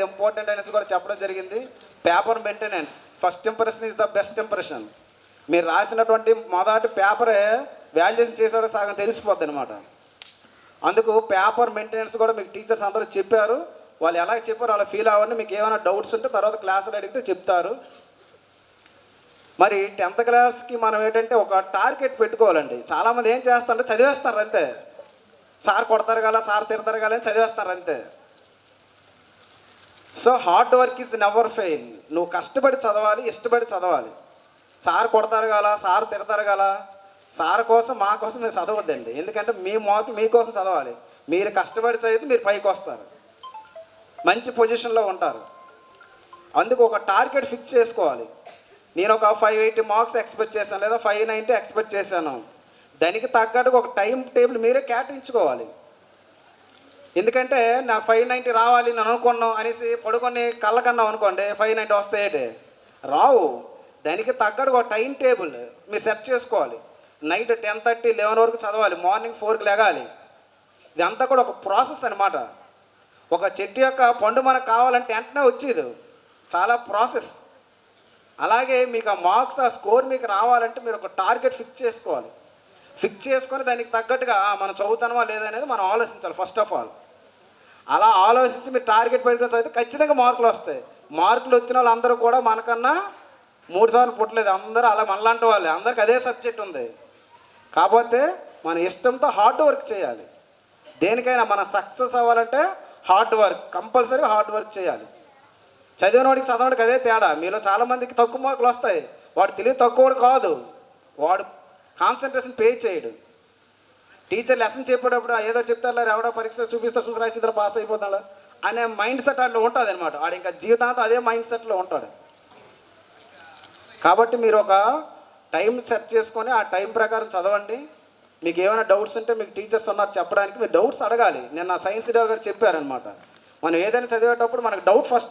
Important అనేసి కూడా చెప్పడం జరిగింది. Paper maintenance, first impression is the best impression. మీరు రాసినటువంటి మొదటి పేపరే వాల్యుయేషన్ చేసేవాడు సగం తెలిసిపోద్ది అనమాట. అందుకు పేపర్ మెయింటెనెన్స్ కూడా మీకు టీచర్స్ అందరూ చెప్పారు. వాళ్ళు ఎలా చెప్పారు అలా ఫీల్ అవ్వండి. మీకు ఏమైనా డౌట్స్ ఉంటే తర్వాత క్లాసులు అడిగితే చెప్తారు. మరి 10th క్లాస్కి మనం ఏంటంటే ఒక టార్గెట్ పెట్టుకోవాలండి. చాలామంది ఏం చేస్తారంటే చదివేస్తారు అంతే, సార్ కొడతారు కదా, సార్ తిడతారు కదా అని చదివేస్తారు అంతే. So hard work is never fail. నువ్వు కష్టపడి చదవాలి, ఇష్టపడి చదవాలి. సార్ కొడతారు కదా, సార్ తిడతారు కదా, సార్ కోసం మా కోసం మీరు చదవద్దండి. ఎందుకంటే మీ మార్కులు మీకోసం చదవాలి. మీరు కష్టపడి చదివితే మీరు పైకి వస్తారు, మంచి పొజిషన్లో ఉంటారు. అందుకు ఒక టార్గెట్ ఫిక్స్ చేసుకోవాలి. నేను ఒక 580 మార్క్స్ ఎక్స్పెక్ట్ చేశాను, లేదా 590 ఎక్స్పెక్ట్ చేశాను. దానికి తగ్గట్టుగా ఒక టైం టేబుల్ మీరే కేటాయించుకోవాలి. ఎందుకంటే నాకు 590 రావాలి నేను అనుకున్నాం అనేసి పడుకొని కళ్ళకన్నాం అనుకోండి, 590 వస్తాయేటి రావు. దానికి తగ్గట్టుగా ఒక టైం టేబుల్ మీరు సెట్ చేసుకోవాలి. నైట్ 10:30, 11 వరకు చదవాలి, మార్నింగ్ 4కి లెగాలి. ఇదంతా కూడా ఒక ప్రాసెస్ అనమాట. ఒక చెట్టు యొక్క పండు మనకు కావాలంటే వెంటనే వచ్చేది, చాలా ప్రాసెస్. అలాగే మీకు ఆ మార్క్స్, ఆ స్కోర్ మీకు రావాలంటే మీరు ఒక టార్గెట్ ఫిక్స్ చేసుకోవాలి. ఫిక్స్ చేసుకొని దానికి తగ్గట్టుగా మనం చదువుతామా లేదనేది మనం ఆలోచించాలి ఫస్ట్ ఆఫ్ ఆల్. అలా ఆలోచించి మీరు టార్గెట్ పెట్టుకొని చదివితే ఖచ్చితంగా మార్కులు వస్తాయి. మార్కులు వచ్చిన వాళ్ళందరూ కూడా మనకన్నా 3 సార్లు పుట్టలేదు, అందరూ అలా మనలాంటి వాళ్ళే, అందరికి అదే సబ్జెక్ట్ ఉంది. కాకపోతే మన ఇష్టంతో హార్డ్ వర్క్ చేయాలి. దేనికైనా మనం సక్సెస్ అవ్వాలంటే హార్డ్ వర్క్, కంపల్సరీగా హార్డ్ వర్క్ చేయాలి. చదివినోడికి చదవడానికి అదే తేడా. మీలో చాలామందికి తక్కువ మార్కులు వస్తాయి. వాడు తెలివి తక్కువడు కాదు, వాడు కాన్సన్ట్రేషన్ పే చేయడు. టీచర్ లెసన్ చెప్పేటప్పుడు ఏదో చెప్తారు, ఎవడో పరీక్ష చూపిస్తే చూసి రాసి ఇద్దరు పాస్ అయిపోతాడు అనే మైండ్ సెట్ అట్లా ఉంటుంది అనమాట. వాడు ఇంకా జీవితాంతం అదే మైండ్ సెట్లో ఉంటాడు. కాబట్టి మీరు ఒక టైం సెట్ చేసుకొని ఆ టైం ప్రకారం చదవండి. మీకు ఏమైనా డౌట్స్ ఉంటే మీకు టీచర్స్ ఉన్నారు చెప్పడానికి, మీరు డౌట్స్ అడగాలి. నిన్న సైన్స్ టీచర్ గారు చెప్పారనమాట, మనం ఏదైనా చదివేటప్పుడు మనకు డౌట్ ఫస్ట్